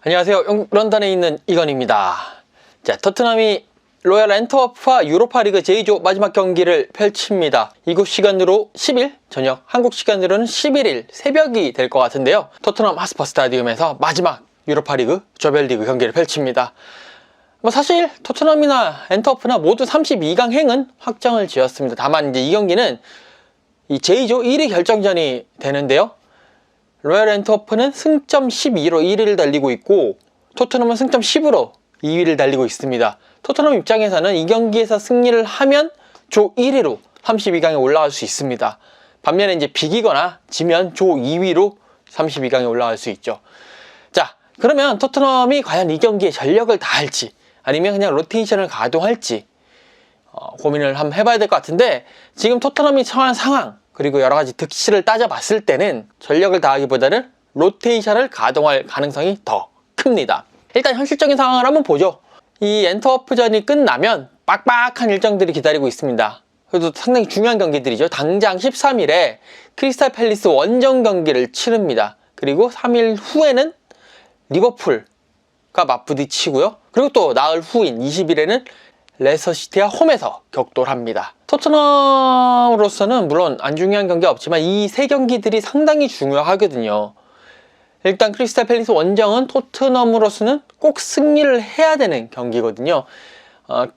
안녕하세요. 영국 런던에 있는 이건입니다. 자, 토트넘이 로얄 앤트워프와 유로파리그 제2조 마지막 경기를 펼칩니다. 이곳 시간으로 10일 저녁, 한국 시간으로는 11일 새벽이 될 것 같은데요. 토트넘 하스퍼 스타디움에서 마지막 유로파리그 조별리그 경기를 펼칩니다. 사실 토트넘이나 앤트워프나 모두 32강 행은 확정을 지었습니다. 다만 이제 이 경기는 이 제2조 1위 결정전이 되는데요. 로얄 앤트워프는 승점 12로 1위를 달리고 있고 토트넘은 승점 10으로 2위를 달리고 있습니다. 토트넘 입장에서는 이 경기에서 승리를 하면 조 1위로 32강에 올라갈 수 있습니다. 반면에 이제 비기거나 지면 조 2위로 32강에 올라갈 수 있죠. 자, 그러면 토트넘이 과연 이 경기에 전력을 다할지 아니면 그냥 로테이션을 가동할지 고민을 한번 해봐야 될 것 같은데, 지금 토트넘이 처한 상황 그리고 여러가지 득실을 따져봤을 때는 전력을 다하기보다는 로테이션을 가동할 가능성이 더 큽니다. 일단 현실적인 상황을 한번 보죠. 이 앤트워프전이 끝나면 빡빡한 일정들이 기다리고 있습니다. 그래도 상당히 중요한 경기들이죠. 당장 13일에 크리스탈 팰리스 원정 경기를 치릅니다. 그리고 3일 후에는 리버풀과 맞부딪히고요. 그리고 또 나흘 후인 20일에는 레스터시티와 홈에서 격돌합니다. 토트넘으로서는 물론 안 중요한 경기가 없지만 이 세 경기들이 상당히 중요하거든요. 일단 크리스탈 팰리스 원정은 토트넘으로서는 꼭 승리를 해야 되는 경기거든요.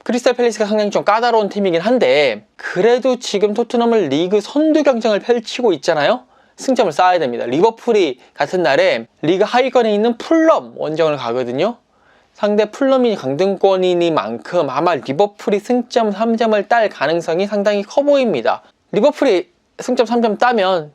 크리스탈 팰리스가 상당히 좀 까다로운 팀이긴 한데 그래도 지금 토트넘은 리그 선두 경쟁을 펼치고 있잖아요. 승점을 쌓아야 됩니다. 리버풀이 같은 날에 리그 하위권에 있는 풀럼 원정을 가거든요. 상대 풀럼이 강등권이니만큼 아마 리버풀이 승점 3점을 딸 가능성이 상당히 커 보입니다. 리버풀이 승점 3점 따면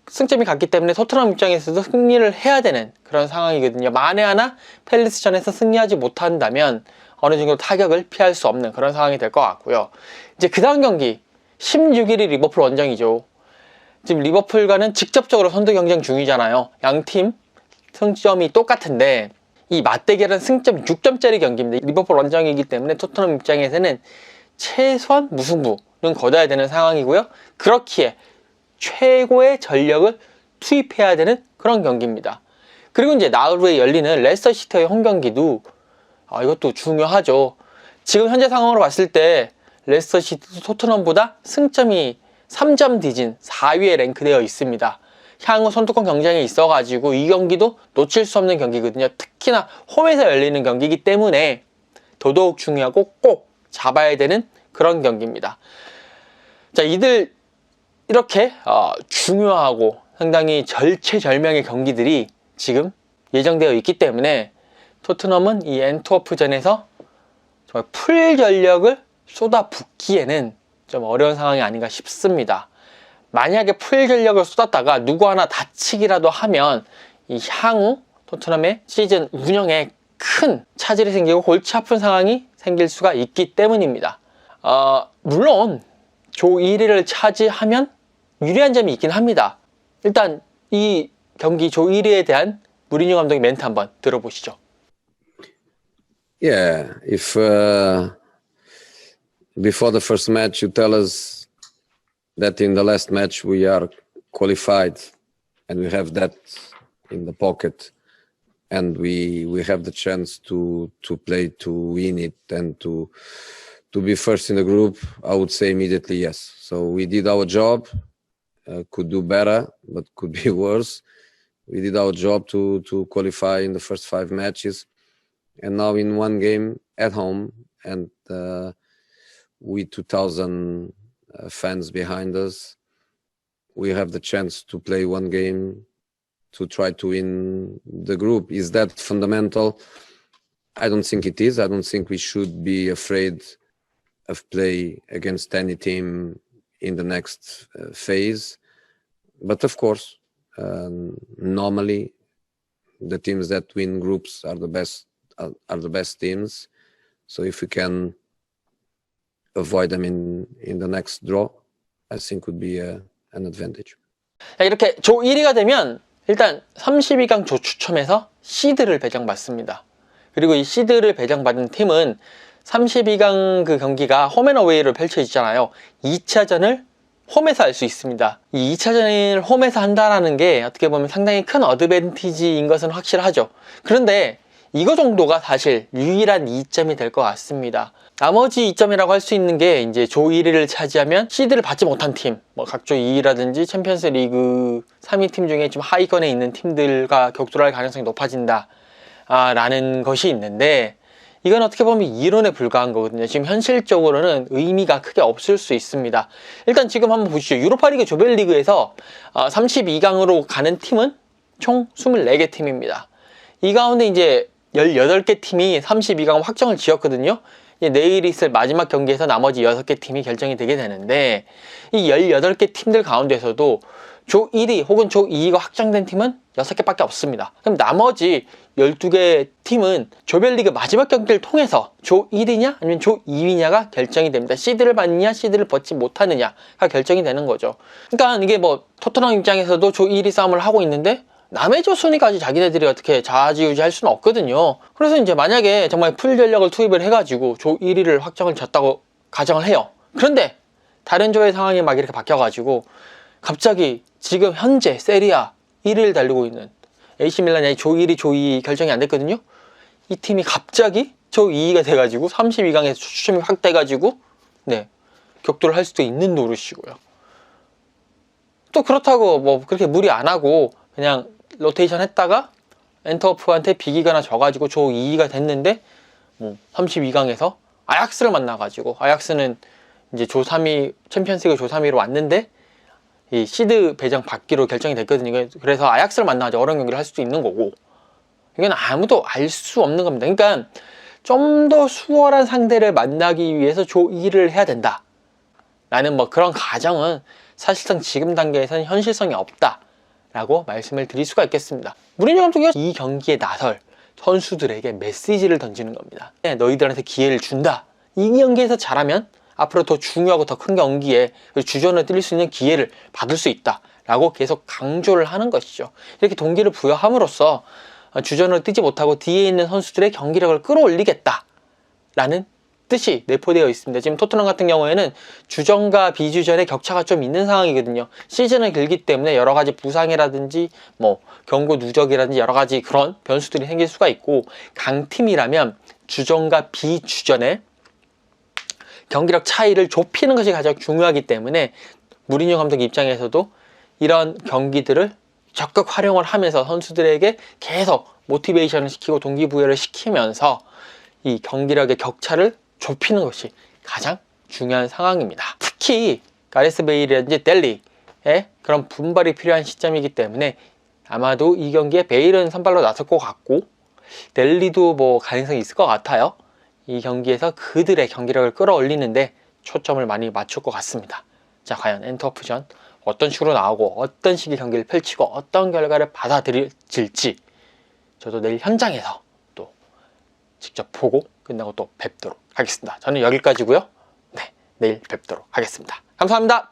승점이 같기 때문에 토트넘 입장에서도 승리를 해야 되는 그런 상황이거든요. 만에 하나 팰리스전에서 승리하지 못한다면 어느 정도 타격을 피할 수 없는 그런 상황이 될 것 같고요. 이제 그 다음 경기 16일이 리버풀 원정이죠. 지금 리버풀과는 직접적으로 선두 경쟁 중이잖아요. 양팀 승점이 똑같은데 이 맞대결은 승점 6점짜리 경기입니다. 리버풀 원정이기 때문에 토트넘 입장에서는 최소한 무승부는 거둬야 되는 상황이고요. 그렇기에 최고의 전력을 투입해야 되는 그런 경기입니다. 그리고 이제 나흘 후에 열리는 레스터시티의 홈 경기도 이것도 중요하죠. 지금 현재 상황으로 봤을 때 레스터시티도 토트넘보다 승점이 3점 뒤진 4위에 랭크되어 있습니다. 향후 선두권 경쟁에 있어가지고 이 경기도 놓칠 수 없는 경기거든요. 특히나 홈에서 열리는 경기이기 때문에 더더욱 중요하고 꼭 잡아야 되는 그런 경기입니다. 자, 이들 이렇게 중요하고 상당히 절체절명의 경기들이 지금 예정되어 있기 때문에 토트넘은 이 앤트워프전에서 정말 풀 전력을 쏟아붓기에는 좀 어려운 상황이 아닌가 싶습니다. 만약에 풀 전력을 쏟았다가 누구 하나 다치기라도 하면 이 향후 토트넘의 시즌 운영에 큰 차질이 생기고 골치 아픈 상황이 생길 수가 있기 때문입니다. 물론 조 1위를 차지하면 유리한 점이 있긴 합니다. 일단 이 경기 조 1위에 대한 무리뉴 감독의 멘트 한번 들어보시죠. Yeah, if before the first match you tell us that in the last match we are qualified and we have that in the pocket and we have the chance to play to win it and to be first in the group, I would say immediately yes. So we did our job. Could do better, but could be worse. We did our job to qualify in the first 5 matches, and now in one game at home and with 2,000 fans behind us, we have the chance to play one game to try to win the group. Is that fundamental? I don't think it is. I don't think we should be afraid of play against any team in the next phase. But of course, normally the teams that win groups are the best teams. So if we can avoid them in the next draw, I think would be an advantage. 이렇게 조 1위가 되면 일단 32강 조 추첨에서 시드를 배정받습니다. 그리고 이 시드를 배정받은 팀은 32강 그 경기가 홈앤어웨이로 펼쳐지잖아요. 2차전을 홈에서 할 수 있습니다. 이 2차전을 홈에서 한다는 게 어떻게 보면 상당히 큰 어드밴티지인 것은 확실하죠. 그런데 이거 정도가 사실 유일한 이점이 될 것 같습니다. 나머지 이점이라고 할 수 있는 게 이제 조 1위를 차지하면 시드를 받지 못한 팀, 뭐 각조 2위라든지 챔피언스 리그 3위 팀 중에 좀 하위권에 있는 팀들과 격돌할 가능성이 높아진다 라는 것이 있는데, 이건 어떻게 보면 이론에 불과한 거거든요. 지금 현실적으로는 의미가 크게 없을 수 있습니다. 일단 지금 한번 보시죠. 유로파리그 조별리그에서 32강으로 가는 팀은 총 24개 팀입니다. 이 가운데 이제 18개 팀이 32강 확정을 지었거든요. 이제 내일 있을 마지막 경기에서 나머지 6개 팀이 결정이 되게 되는데, 이 18개 팀들 가운데서도 조 1위 혹은 조 2위가 확정된 팀은 6개밖에 없습니다. 그럼 나머지 12개 팀은 조별리그 마지막 경기를 통해서 조 1위냐 아니면 조 2위냐가 결정이 됩니다. 시드를 받느냐 시드를 받지 못하느냐가 결정이 되는 거죠. 그러니까 이게 뭐 토트넘 입장에서도 조 1위 싸움을 하고 있는데 남의 조 순위까지 자기네들이 어떻게 좌지우지할 수는 없거든요. 그래서 이제 만약에 정말 풀 전력을 투입을 해가지고 조 1위를 확정을 졌다고 가정을 해요. 그런데 다른 조의 상황이 막 이렇게 바뀌어가지고 갑자기 지금 현재 세리아 1위를 달리고 있는 AC 밀란이 조 1위, 조 2위 결정이 안 됐거든요. 이 팀이 갑자기 조 2위가 돼가지고 32강에서 추첨이 확 돼가지고 네, 격돌을 할 수도 있는 노릇이고요. 또 그렇다고 뭐 그렇게 무리 안 하고 그냥 로테이션 했다가 엔터프한테 비기거나 져가지고 조 2위가 됐는데 뭐 32강에서 아약스를 만나가지고, 아약스는 이제 조 3위, 챔피언스리그 조 3위로 왔는데 이 시드 배정 받기로 결정이 됐거든요. 그래서 아약스를 만나가지고 어려운 경기를 할 수도 있는 거고, 이건 아무도 알 수 없는 겁니다. 그러니까 좀 더 수월한 상대를 만나기 위해서 조 2위를 해야 된다 라는 뭐 그런 가정은 사실상 지금 단계에서는 현실성이 없다 라고 말씀을 드릴 수가 있겠습니다. 무리뉴 감독이 이 경기에 나설 선수들에게 메시지를 던지는 겁니다. 네, 너희들한테 기회를 준다. 이 경기에서 잘하면 앞으로 더 중요하고 더 큰 경기에 주전을 뛸 수 있는 기회를 받을 수 있다 라고 계속 강조를 하는 것이죠. 이렇게 동기를 부여함으로써 주전을 뛰지 못하고 뒤에 있는 선수들의 경기력을 끌어올리겠다 라는 뜻이 내포되어 있습니다. 지금 토트넘 같은 경우에는 주전과 비주전의 격차가 좀 있는 상황이거든요. 시즌은 길기 때문에 여러 가지 부상이라든지 뭐 경고 누적이라든지 여러 가지 그런 변수들이 생길 수가 있고, 강팀이라면 주전과 비주전의 경기력 차이를 좁히는 것이 가장 중요하기 때문에 무리뉴 감독 입장에서도 이런 경기들을 적극 활용을 하면서 선수들에게 계속 모티베이션을 시키고 동기부여를 시키면서 이 경기력의 격차를 좁히는 것이 가장 중요한 상황입니다. 특히 가레스 베일이라든지 델리의 그런 분발이 필요한 시점이기 때문에 아마도 이 경기에 베일은 선발로 나설 것 같고 델리도 뭐 가능성이 있을 것 같아요. 이 경기에서 그들의 경기력을 끌어올리는데 초점을 많이 맞출 것 같습니다. 자, 과연 엔트워프전 어떤 식으로 나오고 어떤 식의 경기를 펼치고 어떤 결과를 받아들일지 저도 내일 현장에서 또 직접 보고 끝나고 또 뵙도록 하겠습니다. 저는 여기까지고요. 네, 내일 뵙도록 하겠습니다. 감사합니다.